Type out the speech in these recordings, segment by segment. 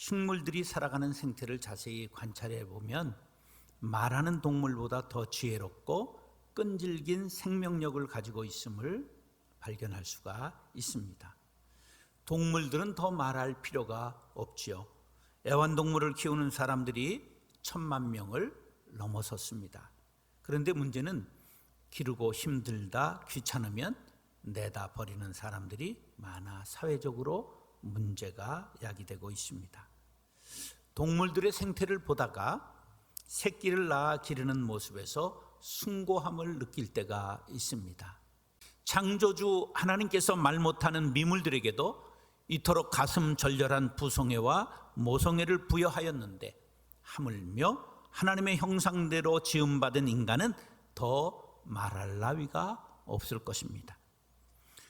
식물들이 살아가는 생태를 자세히 관찰해 보면 말하는 동물보다 더 지혜롭고 끈질긴 생명력을 가지고 있음을 발견할 수가 있습니다. 동물들은 더 말할 필요가 없지요. 애완동물을 키우는 사람들이 1,000만 명을 넘어섰습니다. 그런데 문제는 기르고 힘들다, 귀찮으면 내다 버리는 사람들이 많아 사회적으로 문제가 야기되고 있습니다. 동물들의 생태를 보다가 새끼를 낳아 기르는 모습에서 숭고함을 느낄 때가 있습니다. 창조주 하나님께서 말 못하는 미물들에게도 이토록 가슴 절절한 부성애와 모성애를 부여하였는데 하물며 하나님의 형상대로 지음받은 인간은 더 말할 나위가 없을 것입니다.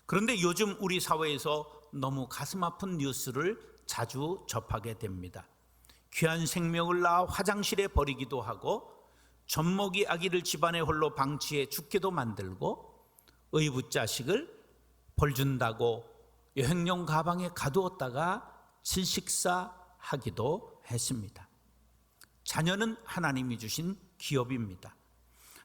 그런데 요즘 우리 사회에서 너무 가슴 아픈 뉴스를 자주 접하게 됩니다. 귀한 생명을 낳아 화장실에 버리기도 하고 젖먹이 아기를 집안에 홀로 방치해 죽게도 만들고 의붓자식을 벌 준다고 여행용 가방에 가두었다가 질식사하기도 했습니다. 자녀는 하나님이 주신 기업입니다.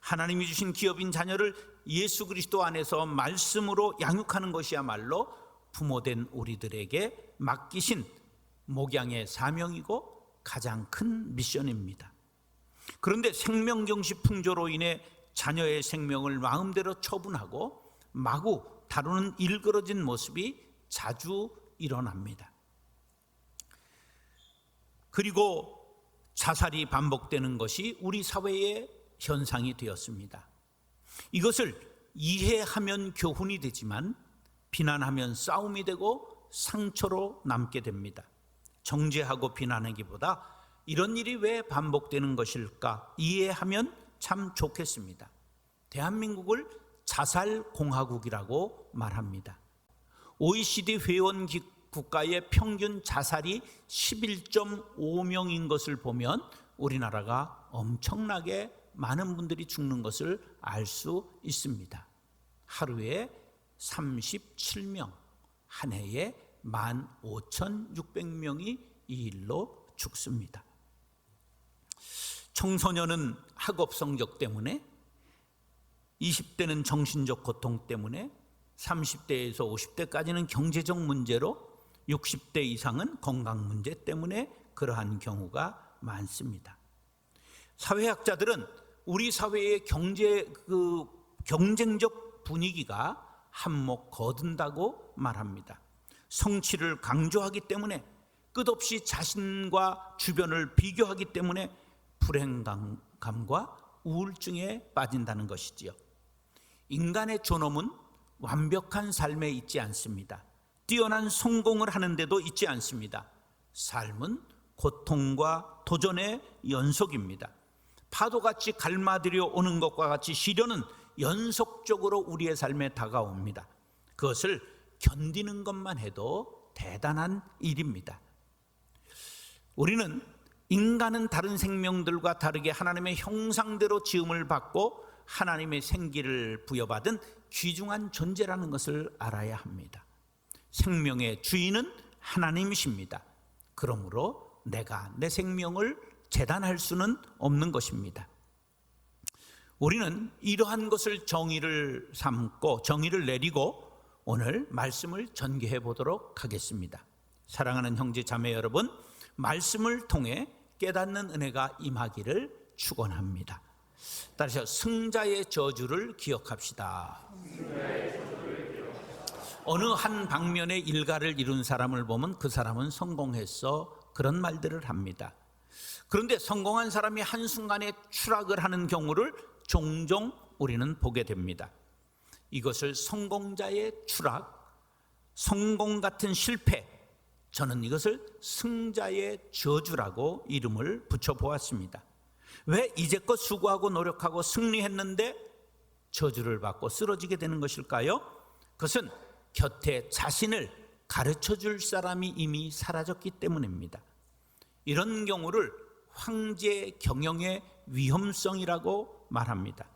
하나님이 주신 기업인 자녀를 예수 그리스도 안에서 말씀으로 양육하는 것이야말로 부모된 우리들에게 맡기신 목양의 사명이고 가장 큰 미션입니다. 그런데 생명경시 풍조로 인해 자녀의 생명을 마음대로 처분하고 마구 다루는 일그러진 모습이 자주 일어납니다. 그리고 자살이 반복되는 것이 우리 사회의 현상이 되었습니다. 이것을 이해하면 교훈이 되지만 비난하면 싸움이 되고 상처로 남게 됩니다. 정죄하고 비난하기보다 이런 일이 왜 반복되는 것일까 이해하면 참 좋겠습니다. 대한민국을 자살공화국이라고 말합니다. OECD 회원 국가의 평균 자살이 11.5명인 것을 보면 우리나라가 엄청나게 많은 분들이 죽는 것을 알 수 있습니다. 하루에 37명, 한 해에 15,600명이 이 일로 죽습니다. 청소년은 학업 성적 때문에, 20대는 정신적 고통 때문에, 30대에서 50대까지는 경제적 문제로, 60대 이상은 건강 문제 때문에 그러한 경우가 많습니다. 사회학자들은 우리 사회의 경쟁적 분위기가 한몫 거둔다고 말합니다. 성취를 강조하기 때문에, 끝없이 자신과 주변을 비교하기 때문에 불행감과 우울증에 빠진다는 것이지요. 인간의 존엄은 완벽한 삶에 있지 않습니다. 뛰어난 성공을 하는데도 있지 않습니다. 삶은 고통과 도전의 연속입니다. 파도같이 갈마들여 오는 것과 같이 시련은 연속적으로 우리의 삶에 다가옵니다. 그것을 견디는 것만 해도 대단한 일입니다. 우리는 인간은 다른 생명들과 다르게 하나님의 형상대로 지음을 받고 하나님의 생기를 부여받은 귀중한 존재라는 것을 알아야 합니다. 생명의 주인은 하나님이십니다. 그러므로 내가 내 생명을 재단할 수는 없는 것입니다. 우리는 이러한 것을 정의를 삼고 정의를 내리고 오늘 말씀을 전개해 보도록 하겠습니다. 사랑하는 형제 자매 여러분, 말씀을 통해 깨닫는 은혜가 임하기를 축원합니다. 따라서 승자의 저주를 기억합시다. 어느 한 방면의 일가를 이룬 사람을 보면 그 사람은 성공했어, 그런 말들을 합니다. 그런데 성공한 사람이 한순간에 추락을 하는 경우를 종종 우리는 보게 됩니다. 이것을 성공자의 추락, 성공 같은 실패, 저는 이것을 승자의 저주라고 이름을 붙여보았습니다. 왜 이제껏 수고하고 노력하고 승리했는데 저주를 받고 쓰러지게 되는 것일까요? 그것은 곁에 자신을 가르쳐 줄 사람이 이미 사라졌기 때문입니다. 이런 경우를 황제 경영의 위험성이라고 말합니다.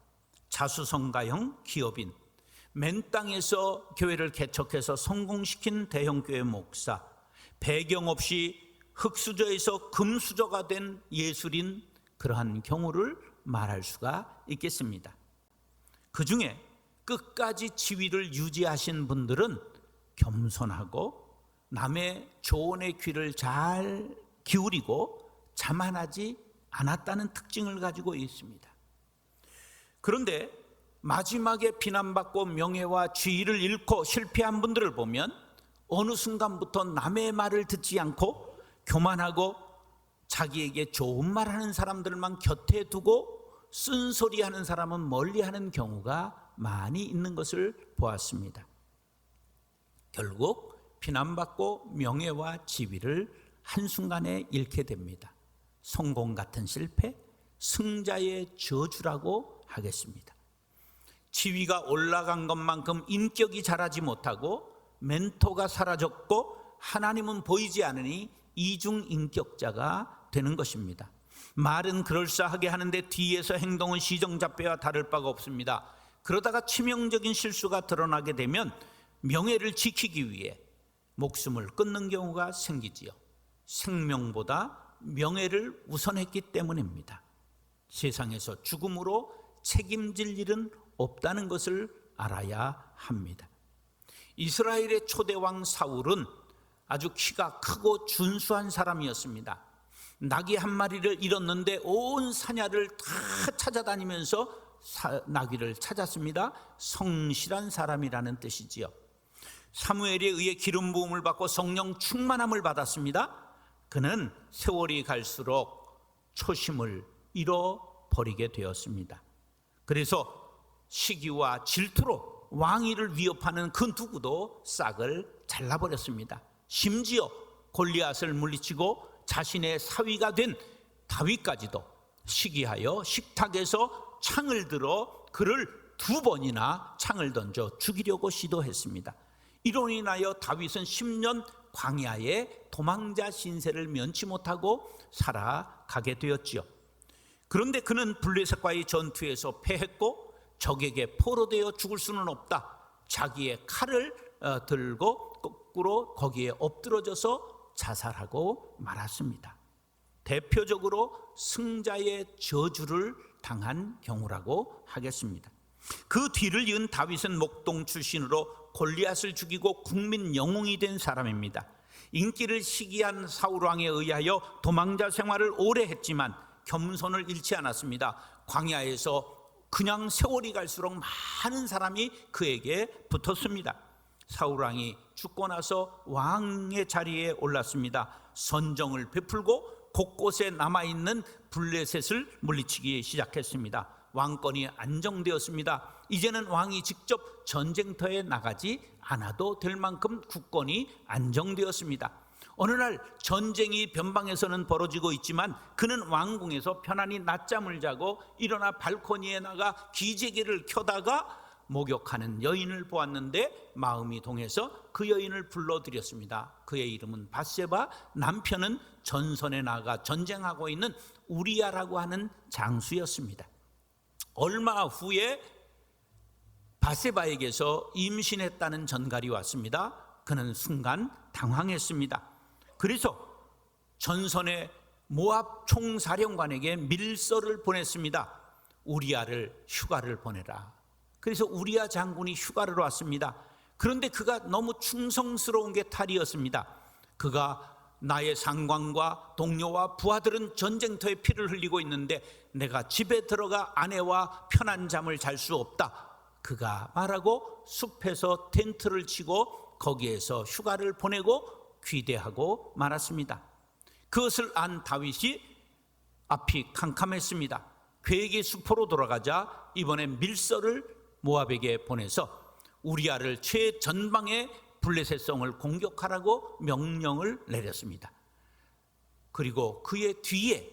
자수성가형 기업인, 맨 땅에서 교회를 개척해서 성공시킨 대형교회 목사, 배경 없이 흙수저에서 금수저가 된 예술인 그러한 경우를 말할 수가 있겠습니다. 그 중에 끝까지 지위를 유지하신 분들은 겸손하고 남의 조언의 귀를 잘 기울이고 자만하지 않았다는 특징을 가지고 있습니다. 그런데 마지막에 비난받고 명예와 지위를 잃고 실패한 분들을 보면 어느 순간부터 남의 말을 듣지 않고 교만하고 자기에게 좋은 말하는 사람들만 곁에 두고 쓴소리하는 사람은 멀리하는 경우가 많이 있는 것을 보았습니다. 결국 비난받고 명예와 지위를 한순간에 잃게 됩니다. 성공 같은 실패, 승자의 저주라고 하겠습니다. 지위가 올라간 것만큼 인격이 자라지 못하고 멘토가 사라졌고 하나님은 보이지 않으니 이중인격자가 되는 것입니다. 말은 그럴싸하게 하는데 뒤에서 행동은 시정잡배와 다를 바가 없습니다. 그러다가 치명적인 실수가 드러나게 되면 명예를 지키기 위해 목숨을 끊는 경우가 생기지요. 생명보다 명예를 우선했기 때문입니다. 세상에서 죽음으로 책임질 일은 없다는 것을 알아야 합니다. 이스라엘의 초대왕 사울은 아주 키가 크고 준수한 사람이었습니다. 나귀 한 마리를 잃었는데 온 사냐를 다 찾아다니면서 나귀를 찾았습니다. 성실한 사람이라는 뜻이지요. 사무엘에 의해 기름 부음을 받고 성령 충만함을 받았습니다. 그는 세월이 갈수록 초심을 잃어버리게 되었습니다. 그래서 시기와 질투로 왕위를 위협하는 그 누구도 싹을 잘라버렸습니다. 심지어 골리앗을 물리치고 자신의 사위가 된 다윗까지도 시기하여 식탁에서 창을 들어 그를 2번이나 창을 던져 죽이려고 시도했습니다. 이로 인하여 다윗은 10년 광야에 도망자 신세를 면치 못하고 살아가게 되었지요. 그런데 그는 블레셋과의 전투에서 패했고 적에게 포로되어 죽을 수는 없다. 자기의 칼을 들고 거꾸로 거기에 엎드러져서 자살하고 말았습니다. 대표적으로 승자의 저주를 당한 경우라고 하겠습니다. 그 뒤를 이은 다윗은 목동 출신으로 골리앗을 죽이고 국민 영웅이 된 사람입니다. 인기를 시기한 사울왕에 의하여 도망자 생활을 오래 했지만 겸손을 잃지 않았습니다. 광야에서 그냥 세월이 갈수록 많은 사람이 그에게 붙었습니다. 사울왕이 죽고 나서 왕의 자리에 올랐습니다. 선정을 베풀고 곳곳에 남아있는 블레셋을 물리치기 시작했습니다. 왕권이 안정되었습니다. 이제는 왕이 직접 전쟁터에 나가지 않아도 될 만큼 국권이 안정되었습니다. 어느 날 전쟁이 변방에서는 벌어지고 있지만 그는 왕궁에서 편안히 낮잠을 자고 일어나 발코니에 나가 기재기를 켜다가 목욕하는 여인을 보았는데 마음이 동해서 그 여인을 불러들였습니다. 그의 이름은 밧세바, 남편은 전선에 나가 전쟁하고 있는 우리야라고 하는 장수였습니다. 얼마 후에 밧세바에게서 임신했다는 전갈이 왔습니다. 그는 순간 당황했습니다. 그래서 전선의 모압 총사령관에게 밀서를 보냈습니다. 우리야를 휴가를 보내라. 그래서 우리야 장군이 휴가를 왔습니다. 그런데 그가 너무 충성스러운 게 탈이었습니다. 그가 나의 상관과 동료와 부하들은 전쟁터에 피를 흘리고 있는데 내가 집에 들어가 아내와 편한 잠을 잘 수 없다. 그가 말하고 숲에서 텐트를 치고 거기에서 휴가를 보내고 귀대하고 말았습니다. 그것을 안 다윗이 앞이 캄캄했습니다. 그에게 수포로 돌아가자 이번엔 밀서를 모압에게 보내서 우리야를 최전방에 블레셋 성을 공격하라고 명령을 내렸습니다. 그리고 그의 뒤에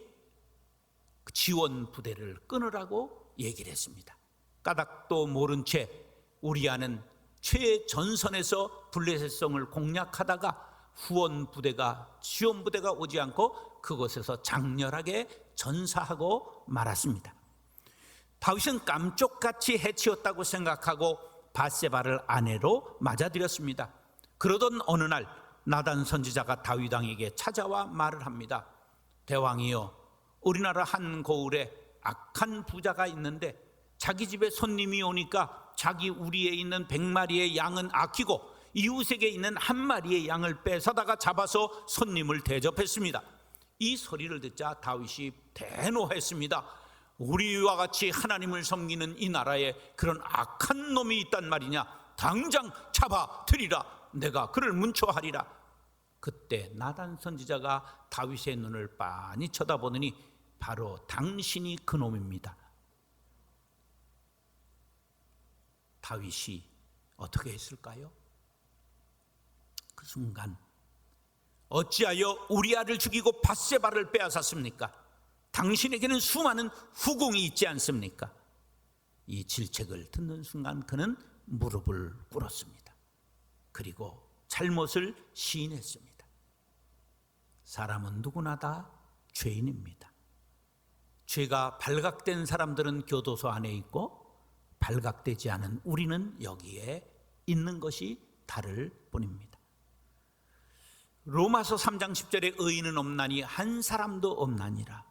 지원 부대를 끊으라고 얘기를 했습니다. 까닭도 모른 채 우리야는 최전선에서 블레셋 성을 공략하다가 후원 부대가 지원 부대가 오지 않고 그곳에서 장렬하게 전사하고 말았습니다. 다윗은 깜쪽같이 해치웠다고 생각하고 밧세바를 아내로 맞아들였습니다. 그러던 어느 날 나단 선지자가 다윗 왕에게 찾아와 말을 합니다. 대왕이여, 우리나라 한 고을에 악한 부자가 있는데 자기 집에 손님이 오니까 자기 우리에 있는 100마리의 양은 아끼고 이웃에게 있는 1마리의 양을 뺏어다가 잡아서 손님을 대접했습니다. 이 소리를 듣자 다윗이 대노했습니다. 우리와 같이 하나님을 섬기는 이 나라에 그런 악한 놈이 있단 말이냐? 당장 잡아들이라. 내가 그를 문초하리라. 그때 나단 선지자가 다윗의 눈을 빤히 쳐다보더니 바로 당신이 그 놈입니다. 다윗이 어떻게 했을까요? 그 순간 어찌하여 우리아를 죽이고 밧세바를 빼앗았습니까? 당신에게는 수많은 후궁이 있지 않습니까? 이 질책을 듣는 순간 그는 무릎을 꿇었습니다. 그리고 잘못을 시인했습니다. 사람은 누구나 다 죄인입니다. 죄가 발각된 사람들은 교도소 안에 있고 발각되지 않은 우리는 여기에 있는 것이 다를 뿐입니다. 로마서 3장 10절에 의인은 없나니 한 사람도 없나니라.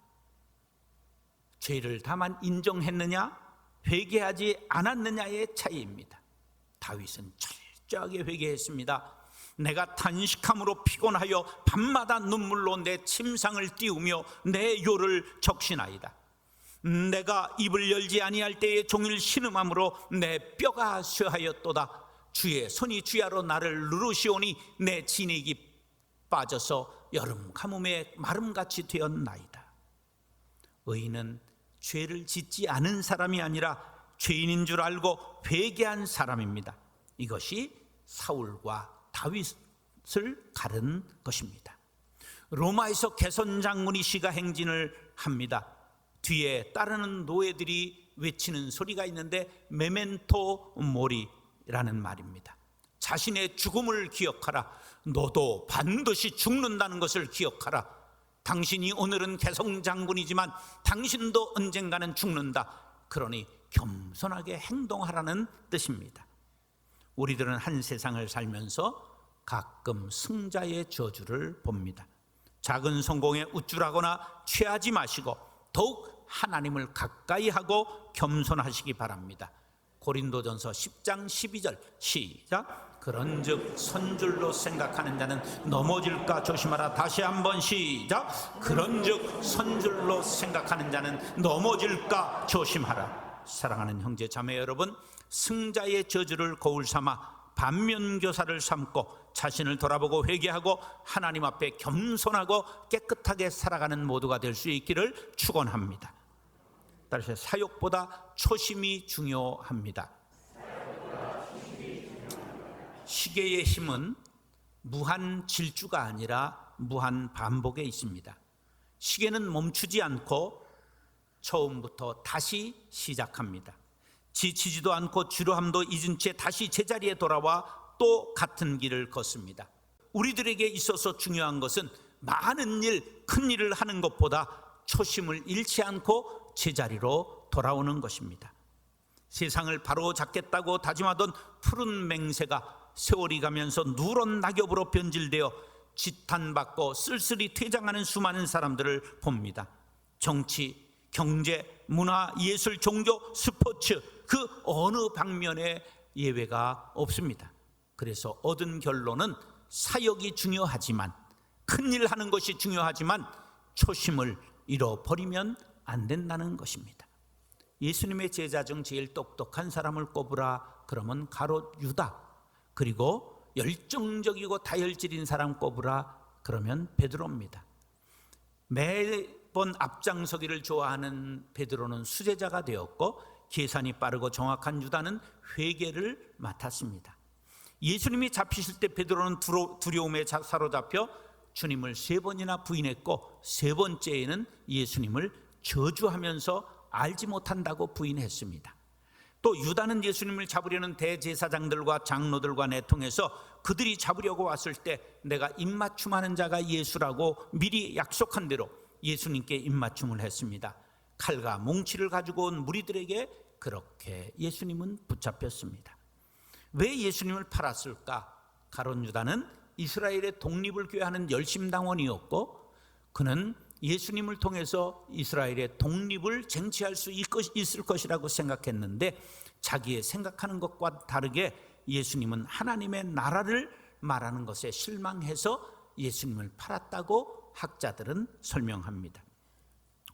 죄를 다만 인정했느냐 회개하지 않았느냐의 차이입니다. 다윗은 철저하게 회개했습니다. 내가 탄식함으로 피곤하여 밤마다 눈물로 내 침상을 띄우며 내 요를 적시나이다. 내가 입을 열지 아니할 때에 종일 신음함으로 내 뼈가 쇠하였도다. 주의 손이 주야로 나를 누르시오니 내 진액이 빠져서 여름 가뭄에 마름같이 되었나이다. 의인은 죄를 짓지 않은 사람이 아니라 죄인인 줄 알고 회개한 사람입니다. 이것이 사울과 다윗을 가른 것입니다. 로마에서 개선 장군이 시가 행진을 합니다. 뒤에 따르는 노예들이 외치는 소리가 있는데 메멘토 모리라는 말입니다. 자신의 죽음을 기억하라. 너도 반드시 죽는다는 것을 기억하라. 당신이 오늘은 개성 장군이지만 당신도 언젠가는 죽는다. 그러니 겸손하게 행동하라는 뜻입니다. 우리들은 한 세상을 살면서 가끔 승자의 저주를 봅니다. 작은 성공에 우쭐하거나 취하지 마시고 더욱 하나님을 가까이 하고 겸손하시기 바랍니다. 고린도전서 10장 12절 시작. 그런즉 선줄로 생각하는 자는 넘어질까 조심하라. 다시 한번 시작. 그런즉 선줄로 생각하는 자는 넘어질까 조심하라. 사랑하는 형제 자매 여러분, 승자의 저주를 거울 삼아 반면교사를 삼고 자신을 돌아보고 회개하고 하나님 앞에 겸손하고 깨끗하게 살아가는 모두가 될 수 있기를 축원합니다. 따라서 사욕보다 초심이 중요합니다. 시계의 힘은 무한 질주가 아니라 무한 반복에 있습니다. 시계는 멈추지 않고 처음부터 다시 시작합니다. 지치지도 않고 지루함도 잊은 채 다시 제자리에 돌아와 또 같은 길을 걷습니다. 우리들에게 있어서 중요한 것은 많은 일, 큰 일을 하는 것보다 초심을 잃지 않고 제자리로 돌아오는 것입니다. 세상을 바로 잡겠다고 다짐하던 푸른 맹세가 세월이 가면서 누런 낙엽으로 변질되어 지탄받고 쓸쓸히 퇴장하는 수많은 사람들을 봅니다. 정치, 경제, 문화, 예술, 종교, 스포츠 그 어느 방면에 예외가 없습니다. 그래서 얻은 결론은 사역이 중요하지만, 큰일 하는 것이 중요하지만 초심을 잃어버리면 안 된다는 것입니다. 예수님의 제자 중 제일 똑똑한 사람을 꼽으라 그러면 가롯 유다, 그리고 열정적이고 다혈질인 사람 꼽으라 그러면 베드로입니다. 매번 앞장서기를 좋아하는 베드로는 수제자가 되었고, 계산이 빠르고 정확한 유다는 회개를 맡았습니다. 예수님이 잡히실 때 베드로는 두려움에 사로잡혀 주님을 3번이나 부인했고, 3번째에는 예수님을 저주하면서 알지 못한다고 부인했습니다. 또 유다는 예수님을 잡으려는 대제사장들과 장로들과 내통해서 그들이 잡으려고 왔을 때 내가 입맞춤하는 자가 예수라고 미리 약속한 대로 예수님께 입맞춤을 했습니다. 칼과 뭉치를 가지고 온 무리들에게 그렇게 예수님은 붙잡혔습니다. 왜 예수님을 팔았을까? 가롯 유다는 이스라엘의 독립을 꾀하는 열심당원이었고, 그는 예수님을 통해서 이스라엘의 독립을 쟁취할 수 있을 것이라고 생각했는데, 자기의 생각하는 것과 다르게 예수님은 하나님의 나라를 말하는 것에 실망해서 예수님을 팔았다고 학자들은 설명합니다.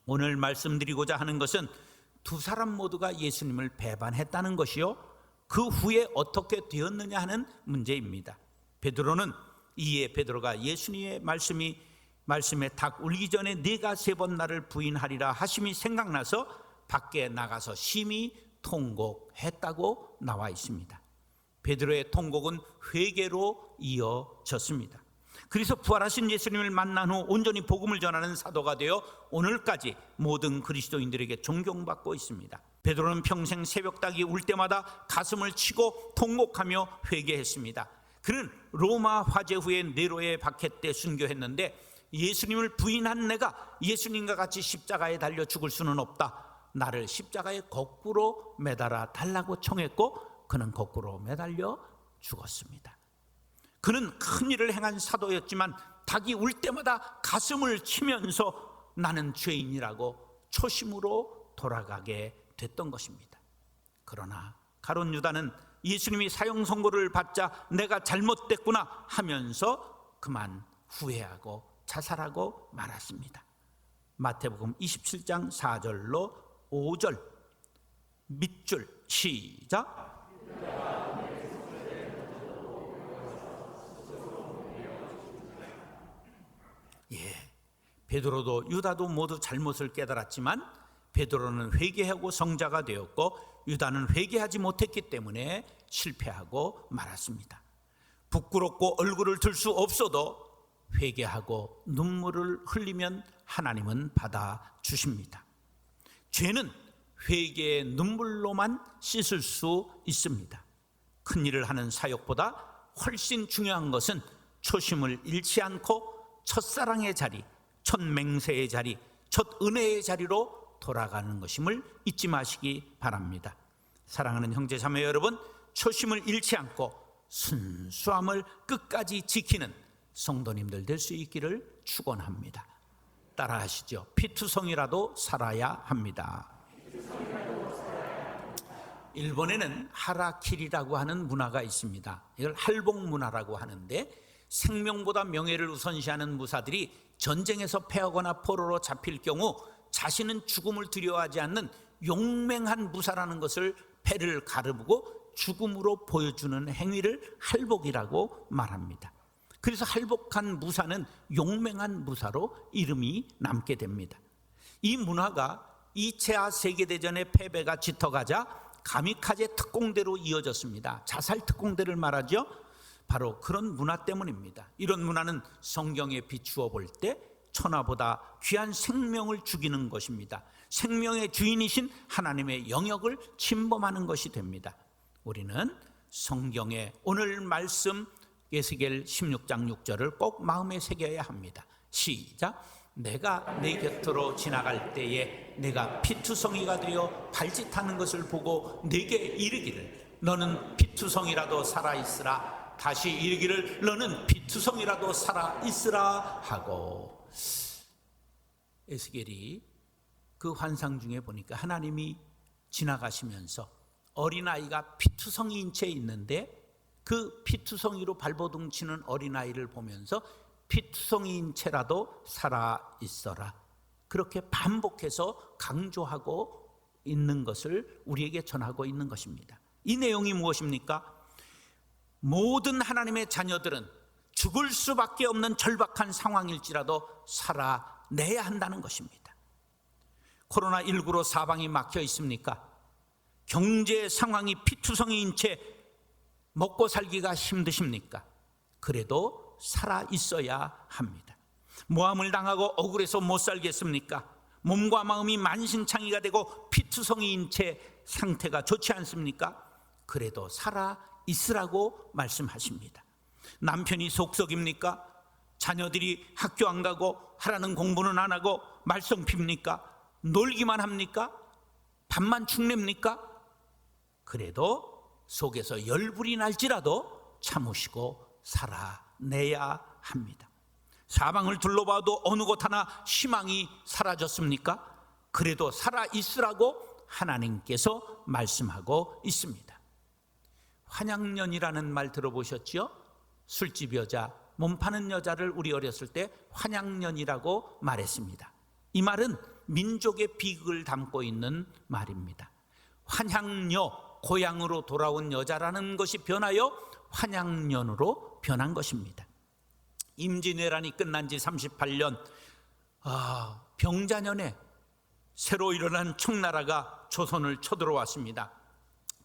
오늘 말씀드리고자 하는 것은 두 사람 모두가 예수님을 배반했다는 것이요, 그 후에 어떻게 되었느냐 하는 문제입니다. 베드로는 이에 베드로가 예수님의 말씀에 닭 울기 전에 네가 3번 나를 부인하리라 하심이 생각나서 밖에 나가서 심히 통곡했다고 나와 있습니다. 베드로의 통곡은 회개로 이어졌습니다. 그래서 부활하신 예수님을 만난 후 온전히 복음을 전하는 사도가 되어 오늘까지 모든 그리스도인들에게 존경받고 있습니다. 베드로는 평생 새벽닭이 울 때마다 가슴을 치고 통곡하며 회개했습니다. 그는 로마 화재 후에 네로의 박해 때 순교했는데, 예수님을 부인한 내가 예수님과 같이 십자가에 달려 죽을 수는 없다, 나를 십자가에 거꾸로 매달아 달라고 청했고, 그는 거꾸로 매달려 죽었습니다. 그는 큰 일을 행한 사도였지만 닭이 울 때마다 가슴을 치면서 나는 죄인이라고 초심으로 돌아가게 됐던 것입니다. 그러나 가룟 유다는 예수님이 사형 선고를 받자 내가 잘못됐구나 하면서 그만 후회하고 자살하고 말았습니다. 마태복음 27장 4절로 5절 밑줄 시작. 베드로도 유다도 모두 잘못을 깨달았지만 베드로는 회개하고 성자가 되었고 유다는 회개하지 못했기 때문에 실패하고 말았습니다. 부끄럽고 얼굴을 들 수 없어도 회개하고 눈물을 흘리면 하나님은 받아주십니다. 죄는 회개의 눈물로만 씻을 수 있습니다. 큰일을 하는 사역보다 훨씬 중요한 것은 초심을 잃지 않고 첫사랑의 자리, 첫 맹세의 자리, 첫 은혜의 자리로 돌아가는 것임을 잊지 마시기 바랍니다. 사랑하는 형제 자매 여러분, 초심을 잃지 않고 순수함을 끝까지 지키는 성도님들 될 수 있기를 축원합니다. 따라하시죠. 피투성이라도 살아야 합니다. 일본에는 하라키리라고 하는 문화가 있습니다. 이걸 할복 문화라고 하는데, 생명보다 명예를 우선시하는 무사들이 전쟁에서 패하거나 포로로 잡힐 경우 자신은 죽음을 두려워하지 않는 용맹한 무사라는 것을 패를 가르고 죽음으로 보여주는 행위를 할복이라고 말합니다. 그래서 할복한 무사는 용맹한 무사로 이름이 남게 됩니다. 이 문화가 2차 세계대전의 패배가 짙어가자 가미카제 특공대로 이어졌습니다. 자살 특공대를 말하죠. 바로 그런 문화 때문입니다. 이런 문화는 성경에 비추어 볼 때 천하보다 귀한 생명을 죽이는 것입니다. 생명의 주인이신 하나님의 영역을 침범하는 것이 됩니다. 우리는 성경의 오늘 말씀 에스겔 16장 6절을 꼭 마음에 새겨야 합니다. 시작. 내가 내 곁으로 지나갈 때에 내가 피투성이가 되어 발짓하는 것을 보고 내게 이르기를 너는 피투성이라도 살아있으라, 다시 이르기를 너는 피투성이라도 살아있으라 하고. 에스겔이 그 환상 중에 보니까 하나님이 지나가시면서 어린아이가 피투성이인 채 있는데 그 피투성이로 발버둥 치는 어린아이를 보면서 피투성이인 채라도 살아있어라, 그렇게 반복해서 강조하고 있는 것을 우리에게 전하고 있는 것입니다. 이 내용이 무엇입니까? 모든 하나님의 자녀들은 죽을 수밖에 없는 절박한 상황일지라도 살아내야 한다는 것입니다. 코로나19로 사방이 막혀 있습니까? 경제 상황이 피투성이인 채 먹고 살기가 힘드십니까? 그래도 살아 있어야 합니다. 모함을 당하고 억울해서 못 살겠습니까? 몸과 마음이 만신창이가 되고 피투성이인 채 상태가 좋지 않습니까? 그래도 살아 있으라고 말씀하십니다. 남편이 속썩입니까? 자녀들이 학교 안 가고 하라는 공부는 안 하고 말썽 핍니까? 놀기만 합니까? 밥만 축냅니까? 그래도 속에서 열불이 날지라도 참으시고 살아 찾아내야 합니다. 사방을 둘러봐도 어느 곳 하나 희망이 사라졌습니까? 그래도 살아있으라고 하나님께서 말씀하고 있습니다. 환양년이라는 말 들어보셨죠? 술집 여자, 몸 파는 여자를 우리 어렸을 때 환양년이라고 말했습니다. 이 말은 민족의 비극을 담고 있는 말입니다. 환향녀, 고향으로 돌아온 여자라는 것이 변하여 환양년으로 변한 것입니다. 임진왜란이 끝난 지 38년, 병자년에 새로 일어난 청나라가 조선을 쳐들어왔습니다.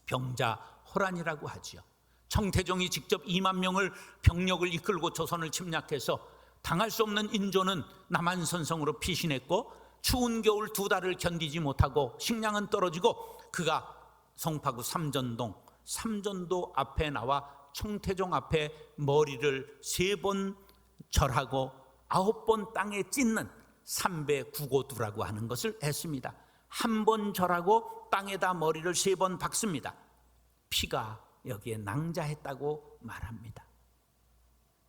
병자호란이라고 하지요. 청태종이 직접 2만 명을 병력을 이끌고 조선을 침략해서 당할 수 없는 인조는 남한선성으로 피신했고, 추운 겨울 2달을 견디지 못하고 식량은 떨어지고 그가 송파구 삼전도 앞에 나와 청태종 앞에 머리를 3번 절하고 9번 땅에 찢는 삼배구고두라고 하는 것을 했습니다. 한 번 절하고 땅에다 머리를 3번 박습니다. 피가 여기에 낭자했다고 말합니다.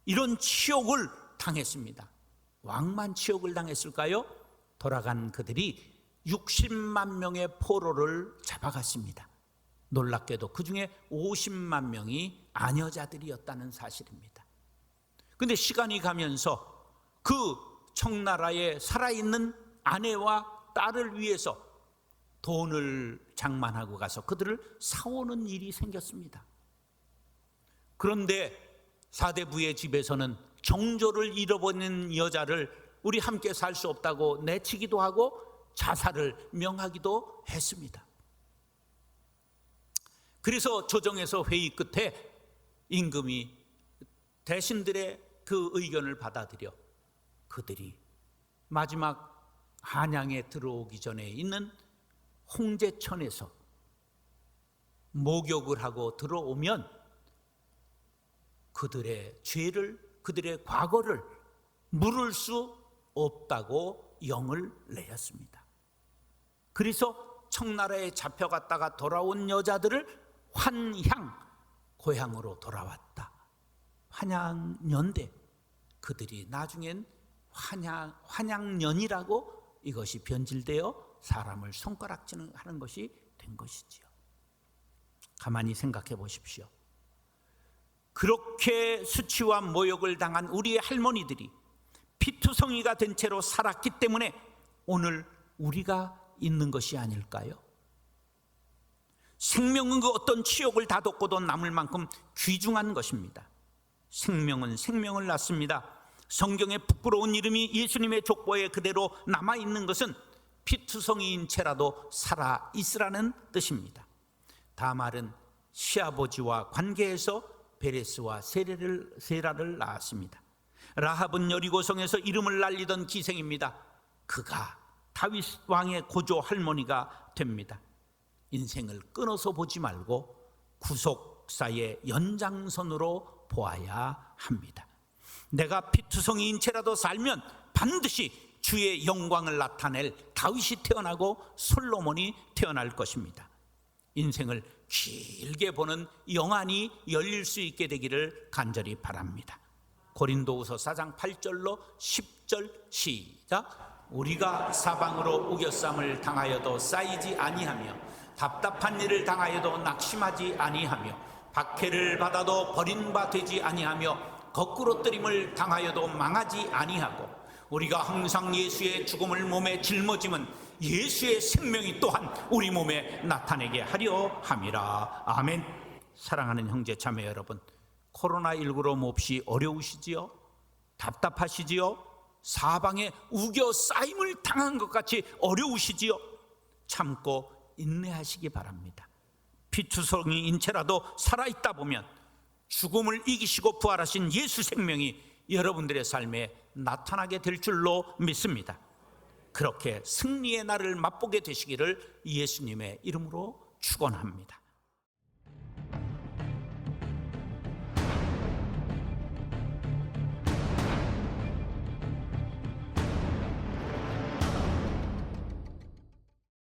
이런 치욕을 당했습니다. 왕만 치욕을 당했을까요? 돌아간 그들이 60만 명의 포로를 잡아갔습니다. 놀랍게도 그 중에 50만 명이 아녀자들이었다는 사실입니다. 그런데 시간이 가면서 그 청나라에 살아있는 아내와 딸을 위해서 돈을 장만하고 가서 그들을 사오는 일이 생겼습니다. 그런데 사대부의 집에서는 정조를 잃어버린 여자를 우리 함께 살 수 없다고 내치기도 하고 자살을 명하기도 했습니다. 그래서 조정에서 회의 끝에 임금이 대신들의 그 의견을 받아들여 그들이 마지막 한양에 들어오기 전에 있는 홍제천에서 목욕을 하고 들어오면 그들의 죄를, 그들의 과거를 물을 수 없다고 영을 내렸습니다. 그래서 청나라에 잡혀갔다가 돌아온 여자들을 환향, 고향으로 돌아왔다. 환양년대, 그들이 나중엔 환양년이라고 이것이 변질되어 사람을 손가락질을 하는 것이 된 것이지요. 가만히 생각해 보십시오. 그렇게 수치와 모욕을 당한 우리의 할머니들이 피투성이가 된 채로 살았기 때문에 오늘 우리가 있는 것이 아닐까요? 생명은 그 어떤 치욕을 다독고도 남을 만큼 귀중한 것입니다. 생명은 생명을 낳습니다. 성경에 부끄러운 이름이 예수님의 족보에 그대로 남아있는 것은 피투성이인 채라도 살아있으라는 뜻입니다. 다말은 시아버지와 관계해서 베레스와 세라를 낳았습니다. 라합은 여리고성에서 이름을 날리던 기생입니다. 그가 다윗 왕의 고조 할머니가 됩니다. 인생을 끊어서 보지 말고 구속사의 연장선으로 보아야 합니다. 내가 피투성이인 채라도 살면 반드시 주의 영광을 나타낼 다윗이 태어나고 솔로몬이 태어날 것입니다. 인생을 길게 보는 영안이 열릴 수 있게 되기를 간절히 바랍니다. 고린도후서 4장 8절로 10절 시작. 우리가 사방으로 우겨쌈을 당하여도 쌓이지 아니하며 답답한 일을 당하여도 낙심하지 아니하며 박해를 받아도 버림바 되지 아니하며 거꾸로 뜨림을 당하여도 망하지 아니하고 우리가 항상 예수의 죽음을 몸에 짊어짐은 예수의 생명이 또한 우리 몸에 나타내게 하려 함이라. 아멘. 사랑하는 형제 자매 여러분, 코로나19로 몹시 어려우시지요? 답답하시지요? 사방에 우겨 쌓임을 당한 것 같이 어려우시지요? 참고 인내하시기 바랍니다. 피투성이인 채라도 살아있다 보면 죽음을 이기시고 부활하신 예수 생명이 여러분들의 삶에 나타나게 될 줄로 믿습니다. 그렇게 승리의 날을 맛보게 되시기를 예수님의 이름으로 축원합니다.